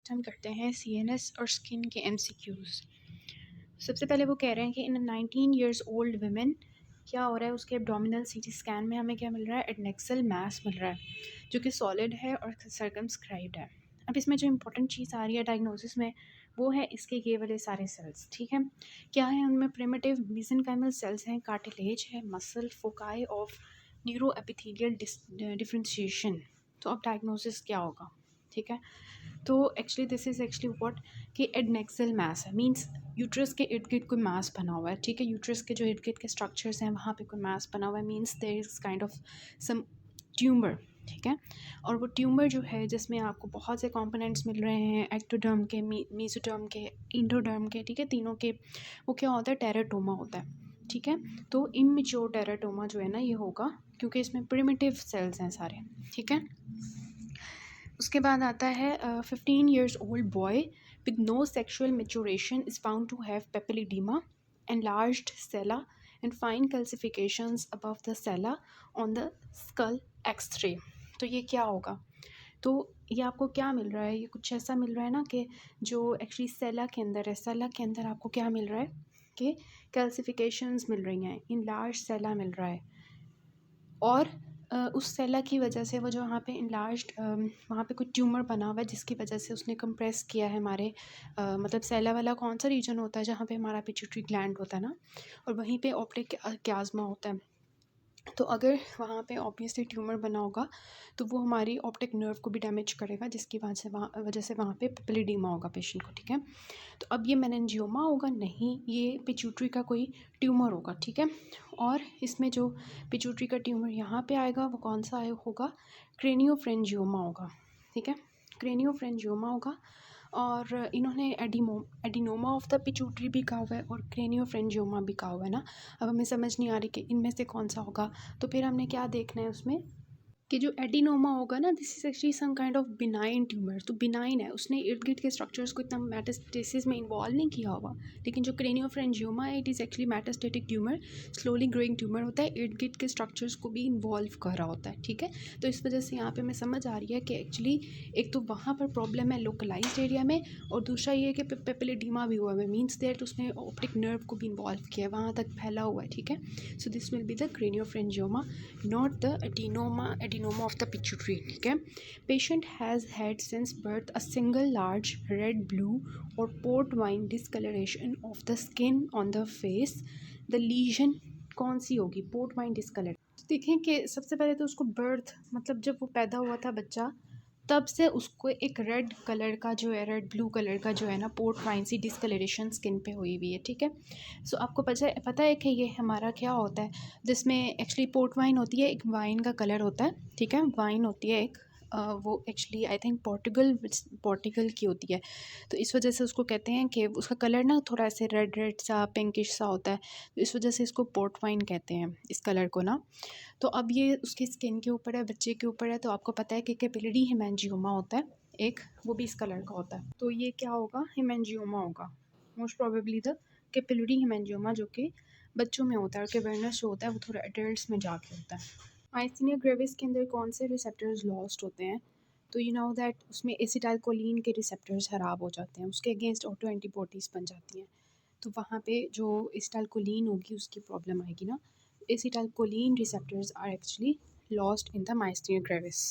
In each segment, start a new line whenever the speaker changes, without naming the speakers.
Next हम करते हैं सीएनएस और स्किन के एमसीक्यूज़। सबसे पहले वो कह रहे हैं कि इन 19 ईयर्स ओल्ड वुमेन क्या हो रहा है, उसके एब्डोमिनल सीटी स्कैन में हमें क्या मिल रहा है, एडनेक्सल मास मिल रहा है जो कि सॉलिड है और सर्कमस्क्राइब्ड है। अब इसमें जो इंपॉर्टेंट चीज़ आ रही है डायग्नोसिस में वो है इसके ये वाले सारे सेल्स, ठीक है। क्या है उनमें, प्रिमिटिव मेसेनकाइमल सेल्स हैं, कार्टिलेज है, muscle, foci of neuro epithelial differentiation. तो अब डायग्नोसिस क्या होगा, ठीक है। तो actually this is actually what कि एडनेक्सल मास है, मींस यूट्रस के इर्द गिर्द कोई मास बना हुआ है, ठीक है। यूट्रस के जो इर्द गिर्द के स्ट्रक्चर्स हैं वहाँ पे कोई मास बना हुआ है, means there is kind of some tumour, ठीक है। और वो ट्यूमर जो है जिसमें आपको बहुत से कंपोनेंट्स मिल रहे हैं, एक्टोडर्म के, मेसोडर्म के, इंडोडर्म के, ठीक है, तीनों के, वो क्या होता है, टेराटोमा होता है, ठीक है। तो इमेच्योर टेराटोमा जो है ना ये होगा क्योंकि इसमें प्रिमिटिव सेल्स हैं सारे, ठीक है। उसके बाद आता है 15 years old boy with no sexual maturation is found to have papilledema, enlarged sella, and fine calcifications above the sella on the skull X-ray। तो ये क्या होगा, तो ये आपको क्या मिल रहा है, ये कुछ ऐसा मिल रहा है ना कि जो एक्चुअली सेला के अंदर है, सेला के अंदर आपको क्या मिल रहा है कि कैल्सिफिकेशंस मिल रही हैं, इनलार्ज सेला मिल रहा है। और उस सेला की वजह से वो जो वहाँ पे इनलार्ज्ड वहाँ पे कुछ ट्यूमर बना हुआ है जिसकी वजह से उसने कंप्रेस किया है हमारे मतलब सेला वाला कौन सा रीजन होता है जहाँ पे हमारा पिट्यूटरी ग्लैंड होता है ना, और वहीं पे ऑप्टिक क्याज़्मा होता है। तो अगर वहाँ पे ऑब्वियसली ट्यूमर बना होगा तो वो हमारी ऑप्टिक नर्व को भी डैमेज करेगा जिसकी वजह से वहाँ पे पेपिलिडेमा होगा पेशेंट को, ठीक है। तो अब ये मेनिंजियोमा होगा नहीं, ये पिट्यूटरी का कोई ट्यूमर होगा, ठीक है। और इसमें जो पिट्यूटरी का ट्यूमर यहाँ पे आएगा वो कौन सा होगा, क्रेनियोफ्रेंजियोमा होगा, ठीक है, क्रेनियोफ्रेंजियोमा होगा। और इन्होंने एडिनोमा ऑफ द पिट्यूटरी भी कहा हुआ है और क्रेनियोफ्रेंजियोमा भी कहा हुआ है ना। अब हमें समझ नहीं आ रही कि इनमें से कौन सा होगा, तो फिर हमने क्या देखना है उसमें कि जो एडिनोमा होगा ना, this is actually some kind of benign tumour, तो बिनाइन है, उसने इर्द गिर्द के स्ट्रक्चर्स को इतना मेटास्टेसिस में इन्वॉल्व नहीं किया होगा। लेकिन जो क्रेनियोफ्रेंजियोमा है it is actually metastatic tumour, slowly growing tumour होता है, इर्द गिर्द के स्ट्रक्चर्स को भी इन्वॉल्व कर रहा होता है, ठीक है। तो इस वजह से यहाँ पे हमें समझ आ रही है कि एक्चुअली एक तो वहाँ पर प्रॉब्लम है लोकलाइज्ड एरिया में, और दूसरा ये है कि पेपिलिडेमा भी हुआ है, मीन्स दैट उसने ऑप्टिक नर्व को भी इन्वॉल्व किया है, वहाँ तक फैला हुआ है, ठीक है। So this will be the craniopharyngioma, not the adenoma of the pituitary, ठीक है। Patient has had since birth a single large red, blue और port wine discoloration of the skin on the face. The lesion कौन सी होगी, port wine discolour. देखें कि सबसे पहले तो उसको बर्थ मतलब जब वो पैदा हुआ था बच्चा तब से उसको एक रेड कलर का जो है, रेड ब्लू कलर का जो है ना, पोर्ट वाइन सी डिस्कलरेशन स्किन पे हुई हुई है, ठीक है। सो आपको पता है कि ये हमारा क्या होता है, जिसमें एक्चुअली पोर्ट वाइन होती है, एक वाइन का कलर होता है, ठीक है, वाइन होती है एक वो एक्चुअली आई थिंक पोर्टुगल की होती है। तो इस वजह से उसको कहते हैं कि उसका कलर ना थोड़ा ऐसे रेड रेड सा पिंकिश सा होता है, तो इस वजह से इसको पोर्ट वाइन कहते हैं इस कलर को ना। तो अब ये उसकी स्किन के ऊपर है, बच्चे के ऊपर है, तो आपको पता है कि कैपिलरी हेमेंजियोमा होता है एक, वो भी इस कलर का होता है। तो ये क्या होगा, हेमेंजियोमा होगा, most probably the capillary haemangioma, जो कि बच्चों में होता है, और कैवर्नस जो होता है वो थोड़ा एडल्ट्स में जाके होता है। माइस्थेनिया ग्रेविस के अंदर कौन से रिसेप्टर्स लॉस्ट होते हैं, तो यू नो दैट उसमें एसिटाइलकोलिन के रिसेप्टर्स खराब हो जाते हैं, उसके अगेंस्ट ऑटो एंटीबॉडीज़ बन जाती हैं, तो वहाँ पे जो एसिटाइलकोलिन होगी उसकी प्रॉब्लम आएगी ना। Acetylcholine receptors are actually lost in the myasthenia gravis.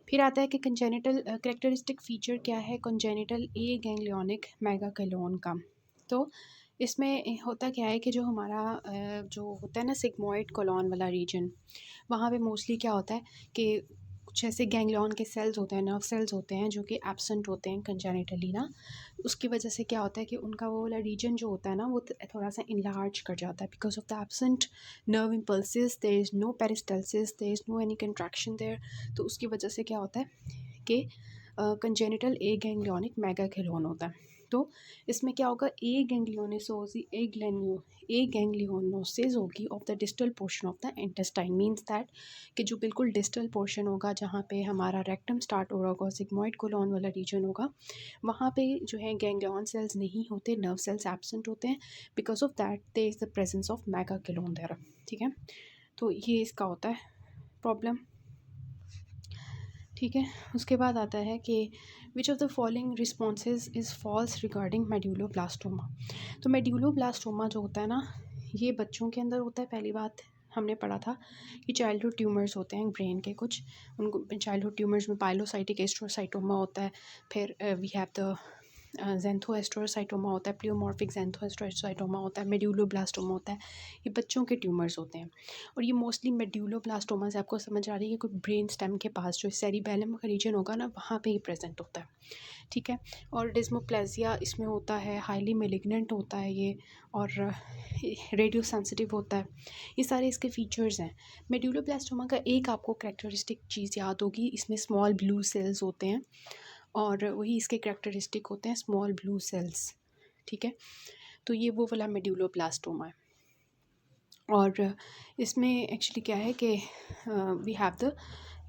फिर आता है कि कंजेनिटल कैरेक्टरिस्टिक फ़ीचर क्या है, कंजेनिटल ए गैंग्लियोनिक मेगाकोलोन का। तो इसमें होता क्या है कि जो हमारा जो होता है ना सिग्मोइड कोलॉन वाला रीजन, वहाँ पे मोस्टली क्या होता है कि कुछ ऐसे गैंग्लियन के सेल्स होते हैं, नर्व सेल्स होते हैं जो कि एब्सेंट होते हैं कंजेनिटली ना। उसकी वजह से क्या होता है कि उनका वो वाला रीजन जो होता है ना वो थोड़ा सा इनलार्ज कर जाता है because of the absent nerve impulses, there is no peristalsis, there is no any contraction there. तो उसकी वजह से क्या होता है कि कंजेनिटल ए गैंग्लियोनिक मेगाकोलोन होता है। तो इसमें क्या होगा, ए गैंग्लियोनोसिस होगी of the distal portion of the intestine, means that कि जो बिल्कुल डिस्टल पोर्शन होगा जहाँ पे हमारा रेक्टम स्टार्ट हो रहा होगा, सिग्मोइड कोलॉन वाला रीजन होगा, वहाँ पे जो है गैंग्लियन सेल्स नहीं होते, नर्व सेल्स एब्सेंट होते हैं, because of that there is the presence of megacolon there, ठीक है। तो ये इसका होता है प्रॉब्लम, ठीक है। उसके बाद आता है कि which of the following responses is false regarding medulloblastoma. तो मेड्यूलोब्लास्टोमा जो होता है ना, ये बच्चों के अंदर होता है। पहली बात हमने पढ़ा था कि चाइल्डहुड ट्यूमर्स होते हैं ब्रेन के कुछ, उनको चाइल्डहुड ट्यूमर्स में पाइलोसाइटिक एस्ट्रोसाइटोमा होता है, फिर वी हैव द ज़ेंथोएस्ट्रोसाइटोमा होता है, प्लियोमॉर्फिक ज़ेंथोएस्ट्रोसाइटोमा होता है, मेड्यूलोब्लास्टोमा होता है। ये बच्चों के ट्यूमर्स होते हैं और ये मोस्टली मेड्यूलोब्लास्टोमा से आपको समझ आ रही है कि कोई ब्रेन स्टेम के पास जो सेरिबेलम का रीजन होगा ना, वहाँ पे ही प्रेजेंट होता है। ठीक है। और डिस्मोप्लेजिया इसमें होता है, हाईली मेलिग्नेंट होता है ये, और रेडियो सेंसिटिव होता है। ये सारे इसके फीचर्स हैं। मेड्यूलोब्लास्टोमा का एक आपको कैरेक्टरिस्टिक चीज़ याद होगी, इसमें स्मॉल ब्लू सेल्स होते हैं और वही इसके कैरेक्टरिस्टिक होते हैं, स्मॉल ब्लू सेल्स। ठीक है। तो ये वो वाला मेड्यूलोब्लास्टोमा है। और इसमें एक्चुअली क्या है कि वी हैव द,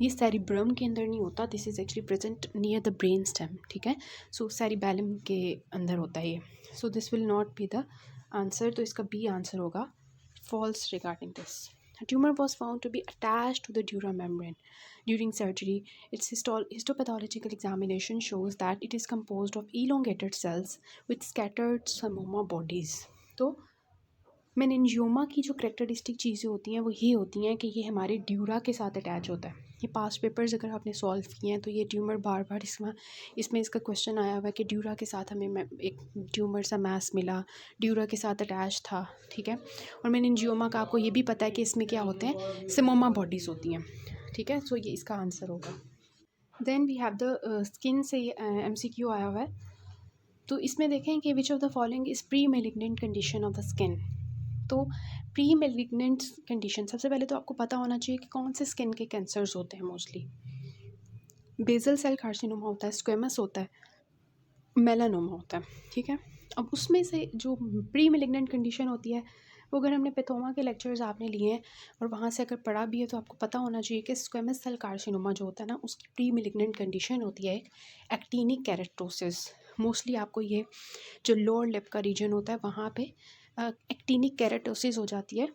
ये सेरिब्रम के अंदर नहीं होता, this is actually present near the brain stem. ठीक है। सो सेरिबेलम के अंदर होता है ये। सो this will not be the answer, तो इसका बी आंसर होगा, false regarding this. A tumor was found to be attached to the dura membrane during surgery. Its histopathological examination shows that it is composed of elongated cells with scattered pneumoma bodies. तो meningioma की जो characteristic चीज़ें होती हैं वो ये होती हैं कि ये हमारे ड्यूरा के साथ अटैच होता है। ये पास्ट पेपर्स अगर आपने सॉल्व किए हैं तो ये ट्यूमर बार बार इसमें इसका क्वेश्चन आया हुआ है कि ड्यूरा के साथ हमें एक ट्यूमर सा मैस मिला, ड्यूरा के साथ अटैच था। ठीक है। और मेनिंजियोमा का आपको ये भी पता है कि इसमें क्या होते हैं, सिमोमा बॉडीज़ होती हैं। ठीक है। सो ये इसका आंसर होगा। Then we have the skin से MCQ आया हुआ है। तो इसमें देखें कि which of the following is pre malignant condition of the skin. तो प्री मेलिग्नेंट कंडीशन, सबसे पहले तो आपको पता होना चाहिए कि कौन से स्किन के कैंसर्स होते हैं। मोस्टली बेसल सेल कार्सिनोमा होता है, स्क्वेमस होता है, मेलानोमा होता है। ठीक है। अब उसमें से जो प्री मेलिग्नेंट कंडीशन होती है वो, अगर हमने पैथोमा के लेक्चर्स आपने लिए हैं और वहाँ से अगर पढ़ा भी है तो आपको पता होना चाहिए कि स्क्वेमस सेल कार्सिनोमा जो होता है ना, उसकी प्री मेलिग्नेंट कंडीशन होती है एक एक्टिनिक केरेटोसिस। मोस्टली आपको ये जो लोअर लिप का रीजन होता है वहाँ पे एक्टिनिक केरेटोसिस हो जाती है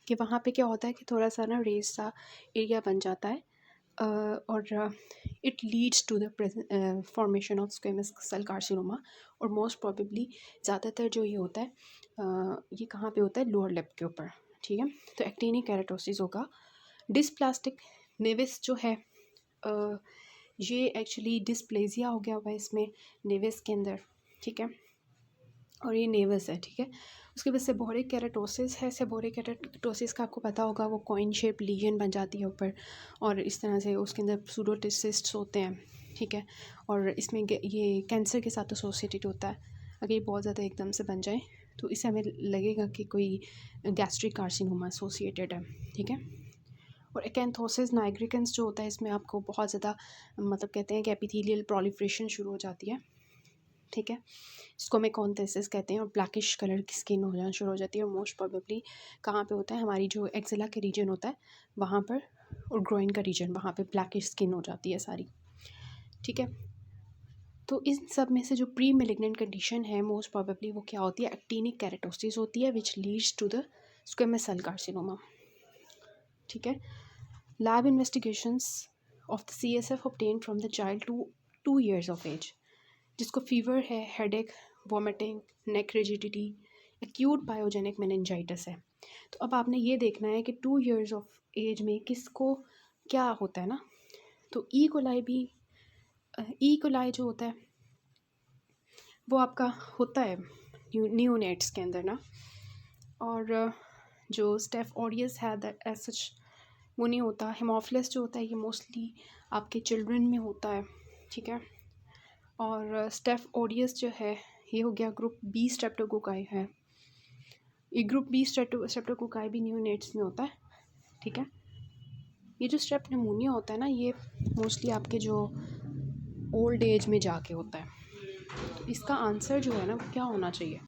कि वहाँ पे क्या होता है कि थोड़ा सा ना रेस सा एरिया बन जाता है और it leads to the formation of squamous cell carcinoma. और मोस्ट प्रोबेबली ज़्यादातर जो ये होता है ये कहाँ पे होता है, लोअर लिप के ऊपर। ठीक है। तो एक्टिनिक केरेटोसिस होगा। डिस्प्लास्टिक नेविस जो है ये एक्चुअली डिस्प्लेजिया हो गया हुआ है इसमें नेविस के अंदर। ठीक है। और ये नेवस है। ठीक है। उसके बाद सेबोरिक केरेटोसिस है। सेबोरिक केरेटोसिस का आपको पता होगा, वो कॉइन शेप लीजन बन जाती है ऊपर और इस तरह से उसके अंदर सूडोसिस्ट्स होते हैं। ठीक है। और इसमें ये कैंसर के साथ एसोसिएटेड होता है। अगर ये बहुत ज़्यादा एकदम से बन जाए तो इससे हमें लगेगा कि कोई गैस्ट्रिक कार्सिनोमा एसोसिएटेड है। ठीक है। और एकेंथोसिस नाइग्रिकेंस जो होता है, इसमें आपको बहुत ज़्यादा मतलब कहते हैं कि एपिथेलियल प्रोलिफरेशन शुरू हो जाती है। ठीक है। इसको मेकोंथेसिस कहते हैं और ब्लैकिश कलर की स्किन हो जाना शुरू हो जाती है। और मोस्ट प्रोबेबली कहाँ पे होता है, हमारी जो एक्सिला के रीजन होता है वहाँ पर, और ग्रोइन का रीजन, वहाँ पे ब्लैकिश स्किन हो जाती है सारी। ठीक है। तो इन सब में से जो प्री मेलिग्नेंट कंडीशन है मोस्ट प्रोबेबली वो क्या होती है, एक्टिनिक केरेटोसिस होती है, which leads to the squamous cell carcinoma. ठीक है। Lab investigations of the CSF obtained from the child to 2 years of age, जिसको फीवर है, headache, vomiting, neck rigidity, acute pyogenic meningitis है। तो अब आपने ये देखना है कि 2 years ऑफ एज में किसको क्या होता है ना। तो ई कोलाई जो होता है वो आपका होता है न्यूनेट्स के अंदर ना, और जो स्टेफ ऑरियस है दैट एज सच वो नहीं होता। हेमोफिलस जो होता है ये मोस्टली आपके चिल्ड्रन में होता है। ठीक है। और स्टेफ ऑरियस जो है ये हो गया ग्रुप बी स्ट्रेप्टोकोकाई है। ये ग्रुप बी स्ट्रेप्टोकोकाई भी न्यूनेट्स में होता है। ठीक है। ये जो स्ट्रेप निमोनिया होता है ना, ये मोस्टली आपके जो ओल्ड एज में जाके होता है। तो इसका आंसर जो है ना वो क्या होना चाहिए,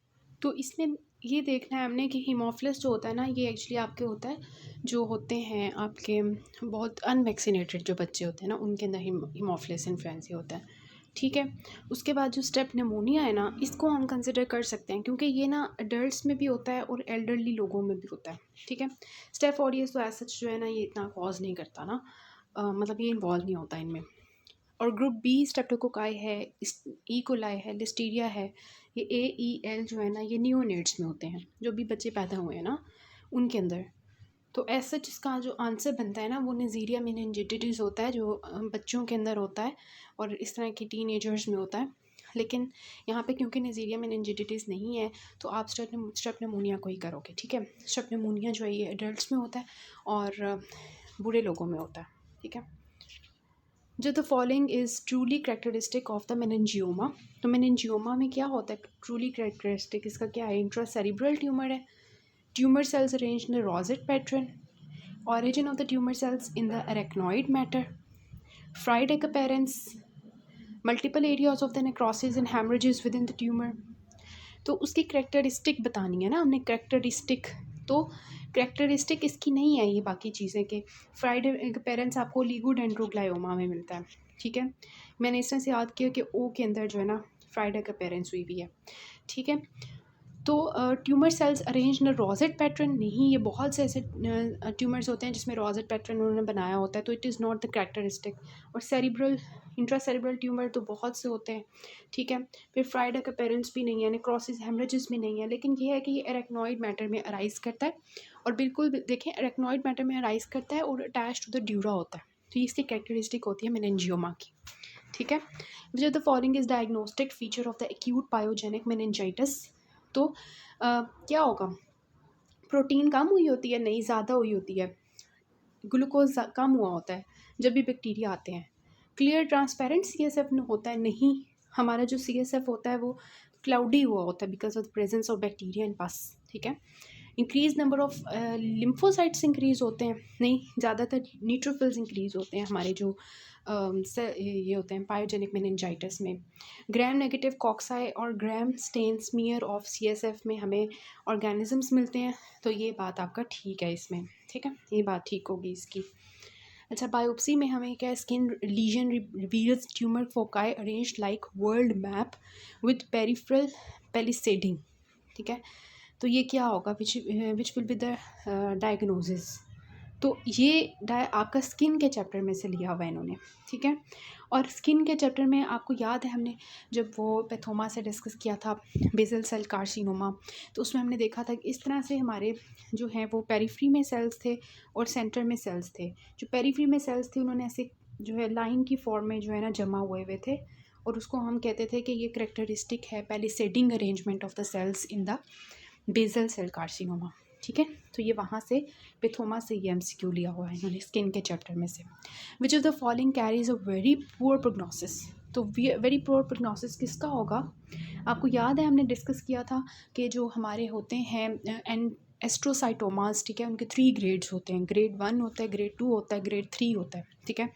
तो इसमें ये देखना है हमने कि हीमोफिलस जो होता है ना, ये एक्चुअली आपके होता है जो होते हैं आपके बहुत अनवैक्सीनेटेड जो बच्चे होते हैं ना, उनके अंदर हीमोफिलस इन्फ्लुएंजा होता है। ठीक है। उसके बाद जो स्टेप निमोनिया है ना, इसको हम कंसिडर कर सकते हैं क्योंकि ये ना अडल्ट्स में भी होता है और एल्डरली लोगों में भी होता है। ठीक है। स्टेफ ऑरियस तो एज सच जो है ना ये इतना कॉज नहीं करता ना, मतलब ये इन्वॉल्व नहीं होता इनमें। और ग्रुप बी स्ट्रेप्टोकोकाई है, ई कोलाई है, लिस्टीरिया है, ये AEL जो है ना ये नियोनेट्स में होते हैं, जो भी बच्चे पैदा हुए हैं ना उनके अंदर। तो ऐसा जिसका जो आंसर बनता है ना वो नेज़ीरिया मेनिनजाइटिस होता है, जो बच्चों के अंदर होता है और इस तरह की टीनेजर्स में होता है। लेकिन यहाँ पे क्योंकि नेज़ीरिया मेनिनजाइटिस नहीं है तो आप स्ट्रेप निमोनिया को ही करोगे, ठीक है। स्ट्रेप निमोनिया जो है ये एडल्ट्स में होता है और बूढ़े लोगों में होता है, ठीक है। जो the following is truly characteristic of the meningioma. तो मेनिनजियोमा में क्या होता है ट्रूली कैरेक्टरिस्टिक, इसका क्या है, इंट्रासेरिब्रल ट्यूमर है, tumour cells arranged in a rosette pattern, origin of the tumor cells in the arachnoid matter, Friedreich appearance, multiple areas of the necrosis and hemorrhages within the tumor। तो उसकी characteristic बतानी है ना हमने, करेक्टरिस्टिक। तो characteristic इसकी नहीं है ये बाकी चीज़ें के। फ्राइडेक अपीयरेंस आपको लिगोडेंड्रोग्लायोमा में मिलता है, ठीक है। मैंने इस तरह से याद किया कि ओ के अंदर जो है ना फ्राइडेक अपीयरेंस हुई भी है, ठीक है। तो tumour cells arrange in rosette pattern नहीं, ये बहुत से ऐसे ट्यूमर्स होते हैं जिसमें रोजेट पैटर्न उन्होंने बनाया होता है, तो it is not the characteristic. और सेरिब्रल इंट्रासेरिब्रल ट्यूमर तो बहुत से होते हैं, ठीक है। फिर फ्राइडेक अपीयरेंस भी नहीं है, नेक्रोसिस हेमरेजेस भी नहीं है, लेकिन ये है कि ये एरेक्नॉइड मैटर में अराइज करता है। और बिल्कुल देखें एरेक्नॉइड मैटर में अराइज करता है और अटैच टू द ड्यूरा होता है, तो ये इसकी कैरेक्टरिस्टिक होती है मेनिनजियोमा की, ठीक है। विच of the following is diagnostic feature of the acute pyogenic meningitis. तो क्या होगा, प्रोटीन कम हुई होती है, नहीं ज़्यादा हुई होती है, ग्लूकोज कम हुआ होता है जब भी बैक्टीरिया आते हैं। क्लियर ट्रांसपेरेंट CSF होता है नहीं, हमारा जो CSF होता है वो क्लाउडी हुआ होता है because of the presence of bacteria in pus, ठीक है। Increase number of lymphocytes increase होते हैं नहीं, ज़्यादातर न्यूट्रोफिल्स इंक्रीज होते हैं हमारे जो ये होते हैं पायोजेनिक मेनिनजाइटिस में। ग्राम नेगेटिव कॉक्साई और ग्राम स्टेन स्मीयर ऑफ CSF में हमें ऑर्गेनिजम्स मिलते हैं, तो ये बात आपका ठीक है इसमें, ठीक है, ये बात ठीक होगी इसकी। अच्छा, बायोप्सी में हमें क्या, skin lesion reveals tumour foci arranged like world map with peripheral palisading, ठीक है। तो ये क्या होगा, which will be the diagnosis. तो ये आपका स्किन के चैप्टर में से लिया हुआ है इन्होंने, ठीक है। और स्किन के चैप्टर में आपको याद है हमने जब वो पैथोमा से डिस्कस किया था बेसल सेल कार्सिनोमा, तो उसमें हमने देखा था कि इस तरह से हमारे जो हैं वो पेरिफ्री में सेल्स थे और सेंटर में सेल्स थे। जो पेरिफ्री में सेल्स थे उन्होंने ऐसे जो है लाइन की फॉर्म में जो है ना जमा हुए थे, और उसको हम कहते थे कि ये करेक्टरिस्टिक है palisading arrangement of the cells in the basal cell carcinoma, ठीक है। तो ये वहाँ से पैथोमा से ये MCQ लिया हुआ है इन्होंने स्किन के चैप्टर में से। विच of the following carries a very poor prognosis. तो वेरी पुअर प्रोग्नोसिस किसका होगा, आपको याद है हमने डिस्कस किया था कि जो हमारे होते हैं एंड एस्ट्रोसाइटोमास, ठीक है, उनके 3 ग्रेड्स होते हैं, ग्रेड 1 होता है, ग्रेड 2 होता है, ग्रेड 3 होता है, ठीक है।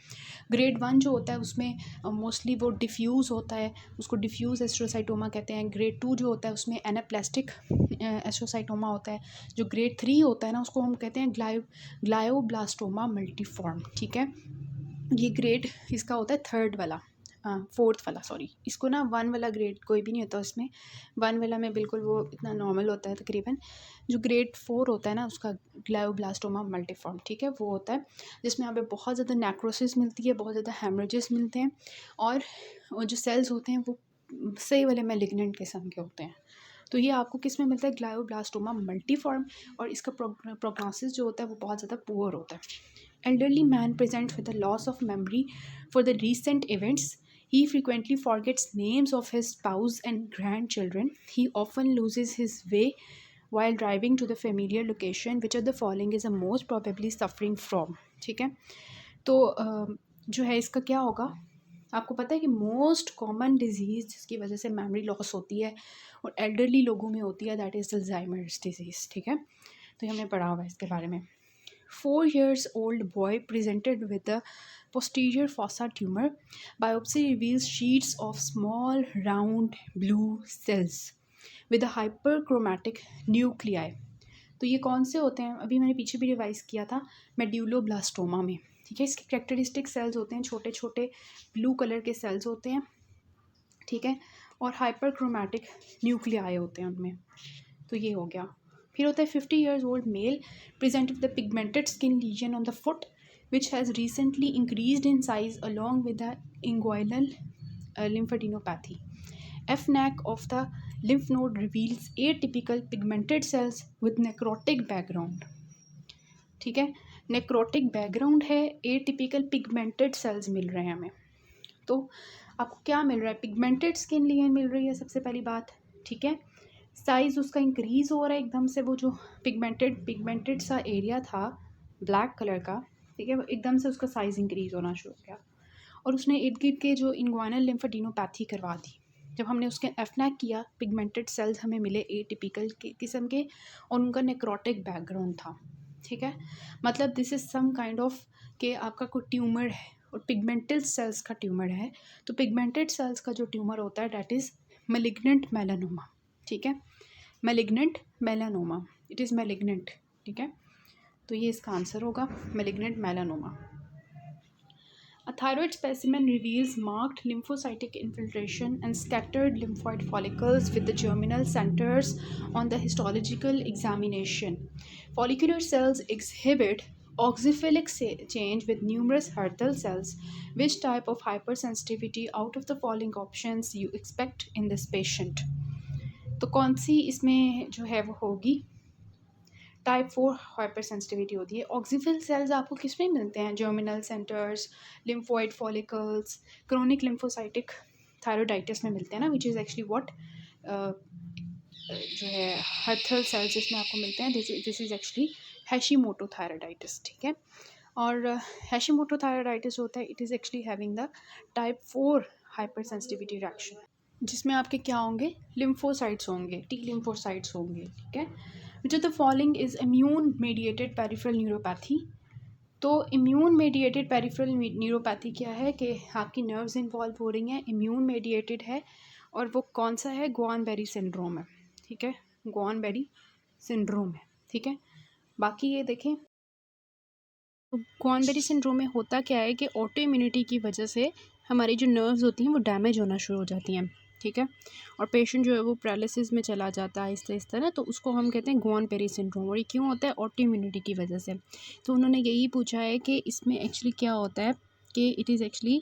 ग्रेड 1 जो होता है उसमें मोस्टली वो डिफ्यूज़ होता है, उसको डिफ्यूज़ एस्ट्रोसाइटोमा कहते हैं। ग्रेड 2 जो होता है उसमें एनाप्लास्टिक एस्ट्रोसाइटोमा होता है। जो ग्रेड 3 होता है ना उसको हम कहते हैं ग्लायोब्लास्टोमा मल्टीफॉर्म, ठीक है। ये ग्रेड इसका होता है 3rd वाला, 4th वाला, सॉरी, इसको ना 1 वाला ग्रेड कोई भी नहीं होता उसमें, 1 वाला में बिल्कुल वो इतना नॉर्मल होता है तकरीबन। जो ग्रेड 4 होता है ना उसका ग्लायोब्लास्टोमा मल्टीफॉर्म, ठीक है, वो होता है जिसमें यहाँ पे बहुत ज़्यादा नेक्रोसिस मिलती है, बहुत ज़्यादा हेमरेजेस मिलते हैं, और जो सेल्स होते हैं वो सही वाले मैलिग्नेंट किस्म के होते हैं। तो ये आपको किस में मिलता है, ग्लायोब्लास्टोमा मल्टीफॉर्म, और इसका प्रोग्नोसिस जो होता है वो बहुत ज़्यादा पुअर होता है। Elderly man presents with a loss of memory for the recent events. He frequently forgets names of his spouse and grandchildren. He often loses his way while driving to the familiar location. Which of the following is the most probably suffering from? ठीक है, तो जो है इसका क्या होगा, आपको पता है कि मोस्ट कॉमन डिजीज़ जिसकी वजह से मेमोरी लॉस होती है और एल्डरली लोगों में होती है, दैट इज़ अल्जाइमर्स डिजीज़, ठीक है। तो हमने पढ़ा हुआ है इसके बारे में। 4 years old boy presented with a posterior fossa tumor. Biopsy reveals sheets of small round blue cells with a hyperchromatic nuclei. तो ये कौन से होते हैं, अभी मैंने पीछे भी रिवाइज किया था, मेड्यूलोब्लास्टोमा में, ठीक है। इसके कैरेक्टरिस्टिक सेल्स होते हैं छोटे छोटे ब्लू कलर के सेल्स होते हैं, ठीक है, और हाइपरक्रोमैटिक न्यूक्लियाई होते हैं उनमें। तो ये हो गया। फिर होता है 50 years old male present with the pigmented skin lesion on the foot which has recently increased in size along with the inguinal lymphadenopathy. FNAC of the lymph node reveals atypical pigmented cells with necrotic background. ठीक है, necrotic background है, atypical pigmented sales मिल रहे हैं हमें। तो आपको क्या मिल रहा है? पिगमेंटेड स्किन लिए मिल रही है सबसे पहली बात, ठीक है। साइज़ उसका इंक्रीज हो रहा है एकदम से, वो जो पिगमेंटेड सा एरिया था ब्लैक कलर का, ठीक है, वो एकदम से उसका साइज़ इंक्रीज होना शुरू हो गया और उसने इर्द गिर्द के जो इन्ग्वानल लिम्फेडेनोपैथी करवा दी। जब हमने उसके एफनैक किया, पिगमेंटेड सेल्स हमें मिले एटिपिकल किस्म के और उनका नेक्रोटिक बैकग्राउंड था, ठीक है। मतलब this is some kind of कि आपका कोई ट्यूमर है और पिगमेंटेड सेल्स का ट्यूमर है, तो पिगमेंटेड सेल्स का जो ट्यूमर होता है डैट इज़ मैलिग्नेंट मेलानोमा, ठीक है। Malignant melanoma, it is malignant, ठीक है। तो ये इसका आंसर होगा, malignant melanoma. A thyroid specimen reveals marked lymphocytic infiltration and scattered lymphoid follicles with the germinal centers on the histological examination. Follicular cells exhibit oxyphilic change with numerous Hürthl cells. Which type of hypersensitivity out of the following options you expect in this patient? तो कौन सी इसमें जो है वो होगी? Type 4 hyper sensitivity होती है। ऑक्सीफिल sales आपको किस में मिलते हैं? Germinal centres, lymphoid follicles, chronic lymphocytic thyroiditis में मिलते हैं ना, विच इज़ एक्चुअली व्हाट जो है हर्थल सेल्स इसमें आपको मिलते हैं। दिस इज़ एक्चुअली हैशिमोटो थायरोइडाइटिस, ठीक है। और हैशिमोटो थायरोइडाइटिस होता है, it is actually having the type 4 hyper sensitivity reaction, जिसमें आपके क्या होंगे? लिम्फोसाइट्स होंगे, टी लिम्फोसाइट्स होंगे, ठीक है। विच of the following is immune mediated peripheral neuropathy? तो इम्यून मेडिएटेड पेरिफेरल न्यूरोपैथी क्या है कि आपकी नर्व्स इन्वॉल्व हो रही हैं, इम्यून मेडिएटेड है, और वो कौन सा है? गुआन-बेरी सिंड्रोम है, ठीक है, गुआन-बेरी सिंड्रोम है, ठीक है। बाकी ये देखें, गुआन-बेरी सिंड्रोम में होता क्या है कि ऑटो इम्यूनिटी की वजह से हमारी जो नर्व्स होती हैं वो डैमेज होना शुरू हो जाती हैं, ठीक है, और पेशेंट जो है वो पैरालिसिस में चला जाता है आहिस्ता आहिस्ता ना, तो उसको हम कहते हैं गुआन-बेरी सिंड्रोम। और ये क्यों होता है? ऑटो इम्यूनिटी की वजह से। तो उन्होंने यही पूछा है कि इसमें एक्चुअली क्या होता है कि it is actually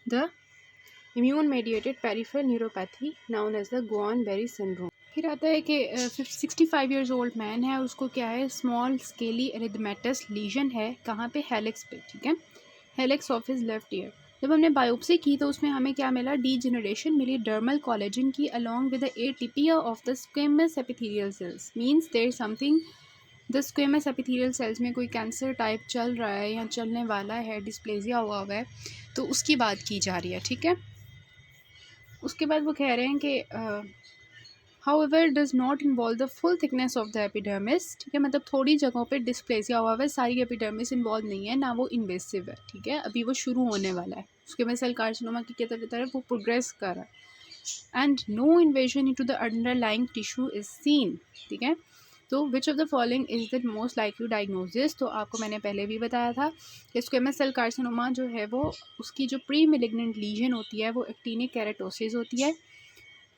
the immune mediated peripheral neuropathy known as the Guillain Barre syndrome. फिर आता है कि 65 ईयर्स ओल्ड मैन है, उसको क्या है? स्मॉल स्केली एरिथमेटस लीजन है, कहाँ पे? हेलिक्स पे, ठीक है, helix of his left ear. जब हमने बायोप्सी की तो उसमें हमें क्या मिला? डीजेनरेशन मिली डर्मल कोलेजन की along with the atypia of the squamous epithelial cells. Means there is something, the squamous epithelial cells में कोई कैंसर टाइप चल रहा है या चलने वाला है, डिस्प्लेजिया हुआ है, तो उसकी बात की जा रही है, ठीक है। उसके बाद वो कह रहे हैं कि however does not involve the full thickness of the epidermis, ठीक है, मतलब थोड़ी जगहों पे डिस्प्लेसिया हुआ है, सारी एपिडर्मिस इन्वॉल्व नहीं है, ना वो इन्वेसिव है, ठीक है, अभी वो शुरू होने वाला है, उसके बाद सेल कार्सिनोमा की तरफ वो प्रोग्रेस कर रहा है, and no invasion into the underlying tissue is seen, ठीक है। तो which of the following is the most likely diagnosis? तो आपको मैंने पहले भी बताया था कि स्क्वेमस सेल कार्सिनोमा जो है वो उसकी जो प्री मेलिग्नेंट लीजन होती है वो एक्टिनिक केराटोसिस होती है,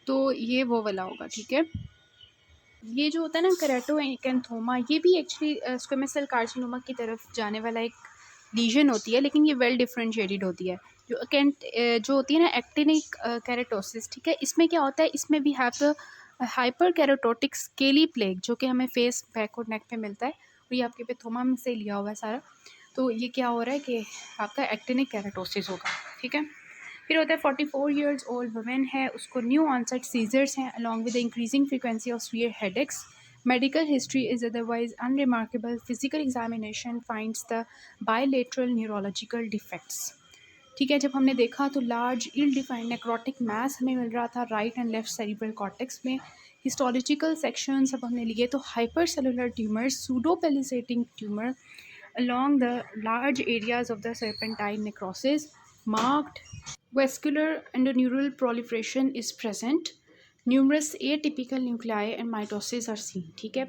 तो ये वो वाला होगा, ठीक है। ये जो होता है ना केराटोएकेंथोमा, ये भी एक्चुअली स्क्वेमस सेल कार्सिनोमा की तरफ जाने वाला एक लीजन होती है, लेकिन ये वेल डिफरेंशिएटेड होती है। जो होती है ना एक्टिनिक केराटोसिस, ठीक है, इसमें क्या होता है? इसमें भी have the hyperkeratotic scaly plaque, जो कि हमें फेस, बैक और नेक पे मिलता है, और ये आपके पेथोमा में से लिया हुआ है सारा। तो ये क्या हो रहा है कि आपका एक्टिनिक केराटोसिस होगा, ठीक है। फिर होता है 44 ईयर्स ओल्ड वुमेन है, उसको न्यू ऑनसेट सीजर्स हैं along with increasing frequency of severe headaches. Medical history is otherwise unremarkable, physical examination finds the bilateral neurological defects, ठीक है। जब हमने देखा तो large ill defined necrotic mass हमें मिल रहा था right and left cerebral cortex में। हिस्टोलॉजिकल सेक्शन सब हमने लिए तो hypercellular tumour, pseudopalisading tumour along the large areas of the serpentine necrosis, marked vascular endoneural proliferation is present, numerous atypical nuclei and mitosis are seen, ठीक है।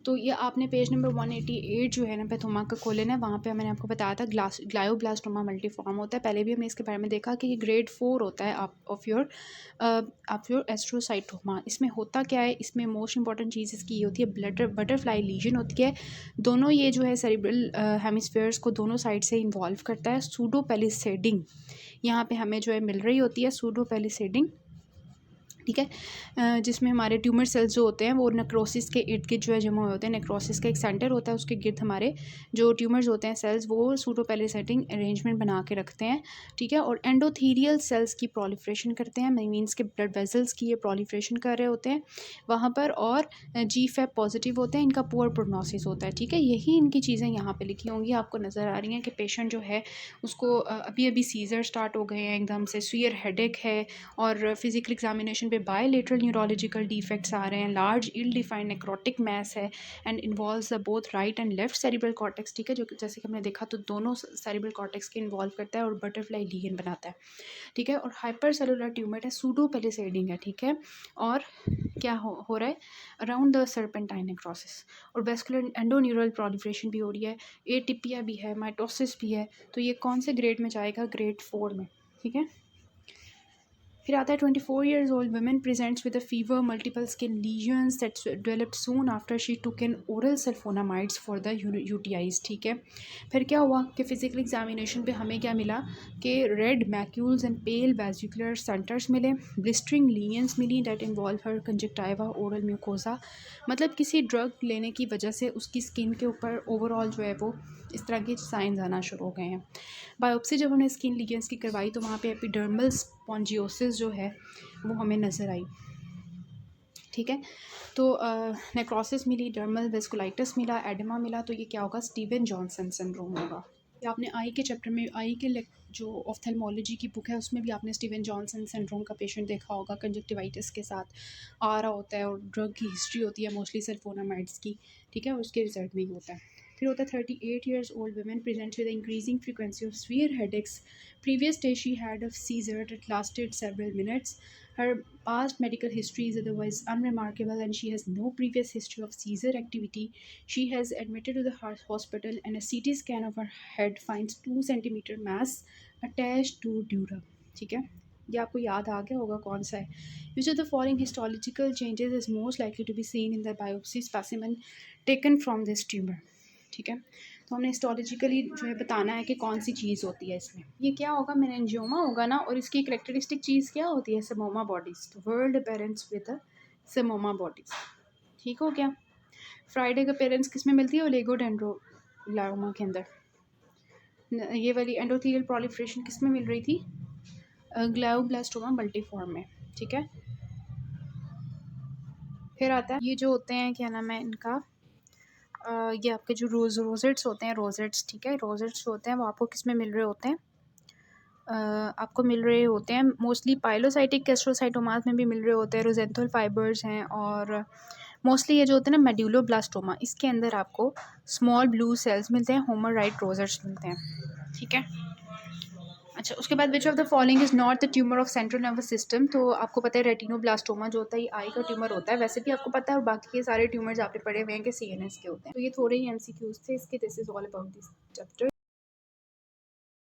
तो ये आपने पेज नंबर 188 जो है ना पैथोमा का खोलेना है, वहाँ पे मैंने आपको बताया था ग्लायोब्लास्टोमा मल्टीफॉर्म होता है। पहले भी हमने इसके बारे में देखा कि ये ग्रेड 4 होता है ऑफ योर एस्ट्रोसाइटोमा। इसमें होता क्या है, इसमें मोस्ट इंपॉर्टेंट चीज़ इसकी ये होती है बटरफ्लाई लीजन होती है। दोनों ये जो है सेरिब्रल हेमिस्फेयर्स को दोनों साइड से इन्वॉल्व करता है। सूडोपेलिसेडिंग यहाँ पे हमें जो है मिल रही होती है, सूडोपेलिसेडिंग, ठीक है, जिसमें हमारे ट्यूमर सेल्स जो होते हैं वो नेक्रोसिस के इर्द गिर्द जो है जमा हुए होते हैं। नेक्रोसिस का एक सेंटर होता है, उसके गिर्द हमारे जो ट्यूमर्स होते हैं सेल्स वो सूडोपेलिसेटिंग अरेंजमेंट बना के रखते हैं, ठीक है। और एंडोथीरियल सेल्स की प्रोलिफ्रेशन करते हैं, मीन्स के ब्लड वेसल्स की ये प्रोलिफ्रेशन कर रहे होते हैं वहाँ पर, और G-FAP पॉजिटिव होते हैं, इनका पुअर प्रोग्नोसिस होता है, ठीक है। यही इनकी चीज़ें यहाँ पर लिखी होंगी, आपको नज़र आ रही हैं कि पेशेंट जो है उसको अभी अभी सीजर स्टार्ट हो गए हैं, एकदम से सीवियर हेडेक है, और फिजिकल एग्जामिनेशन पे बायलेटरल न्यूरोलॉजिकल डिफेक्ट्स आ रहे हैं, large ill defined necrotic mess है and involves the both right and left cerebral cortex, ठीक है, जो जैसे कि हमने देखा तो दोनों सेरिब्रल कॉर्टेक्स के इन्वॉल्व करता है और बटरफ्लाई लीगन बनाता है, ठीक है। और हाइपर सेलुलर ट्यूमर है, सूडोपेलिसेडिंग है, ठीक है। और क्या हो रहा है अराउंड द सर्पेंटाइन नेक्रोसिस, और वेस्कुलर एंडोन्यूरल प्रोलिफरेशन भी हो रही है, एटिपिया भी है, माइटोसिस भी है। तो ये कौन से ग्रेड में जाएगा, ग्रेड 4 में, ठीक है। फिर आता है 24 years old women presents with a fever, multiple skin lesions that developed soon after she took in oral sulfonamides for the UTIs, ठीक है। फिर क्या हुआ कि फिजिकल एग्जामिनेशन पे हमें क्या मिला कि red macules and pale vesicular centres मिले, ब्लिस्टरिंग लीनियंस मिली डेट इन्वॉल्व हर कंजक्टाइवा ओरल म्यूकोसा, मतलब किसी ड्रग लेने की वजह से उसकी स्किन के ऊपर ओवरऑल जो है वो इस तरह के साइंस आना शुरू हो गए हैं। बायोप्सी जब हमने स्किन लीजेंस की करवाई तो वहाँ पे एपिडर्मल स्पॉन्जियोसिस जो है वो हमें नज़र आई, ठीक है। तो नेक्रोसिस मिली, डर्मल वेस्कुलाइटिस मिला, एडिमा मिला। तो ये क्या होगा, स्टीवन जॉनसन सिंड्रोम होगा। ये आपने आई के चैप्टर में, आई के जो ऑफ्थेल्मोलॉजी की बुक है उसमें भी आपने स्टीवन जॉनसन सिंड्रोम का पेशेंट देखा होगा, कंजक्टिवाइटिस के साथ आ रहा होता है और ड्रग की हिस्ट्री होती है मोस्टली सल्फोनामाइड्स की, ठीक है, और उसके रिजल्ट में ही होता है। फिर होता है 38 years old women presents with increasing frequency of severe headaches. Previous day she had a seizure that lasted several minutes. Her past medical history is otherwise unremarkable and she has no previous history of seizure activity. She has admitted to the hospital and a CT scan of her head finds 2 centimeter mass attached to dura, ठीक है। ये आपको याद आ गया होगा कौन सा है। Which of the following histological changes is most likely to be seen in the biopsy specimen taken from this tumor, ठीक है। तो हमने हिस्टोलॉजिकली जो है बताना है कि कौन सी चीज़ होती है इसमें। ये क्या होगा, मेनिंजियोमा होगा ना, और इसकी करेक्टरिस्टिक चीज़ क्या होती है, सेमोमा बॉडीज़। तो वर्ल्ड अपेरेंस विद सेमोमा बॉडीज़, ठीक हो गया। फ्राइडे का पेरेंट्स किस में मिलती है, ओलिगोडेंड्रोग्लायोमा के अंदर। ये वाली एंडोथेलियल प्रोलिफरेशन किस में मिल रही थी, ग्लायोब्लास्टोमा मल्टीफॉर्म में, ठीक है। फिर आता है ये जो होते हैं, क्या नाम है इनका, ये आपके जो रोजेट्स होते हैं, रोजेट्स, ठीक है। रोजेट्स होते हैं वो आपको किस में मिल रहे होते हैं, आपको मिल रहे होते हैं मोस्टली पाइलोसाइटिक कैस्ट्रोसाइटोमास में भी मिल रहे होते हैं, रोजेंथल फाइबर्स हैं, और मोस्टली ये जो होते हैं ना मेड्यूलोब्लास्टोमा, इसके अंदर आपको स्मॉल ब्लू सेल्स मिलते हैं, होमोराइट रोजेट्स मिलते हैं, ठीक है। अच्छा, उसके बाद विच of the following is not the tumour of central nervous system. तो आपको पता है रेटिनोब्लास्टोमा जो होता है ये आई का ट्यूमर होता है, वैसे भी आपको पता है, और बाकी के सारे ट्यूमर्स आपने पढ़े हुए हैं कि CNS के होते हैं। तो ये थोड़े ही MCQs थे इसके। This is all about this chapter.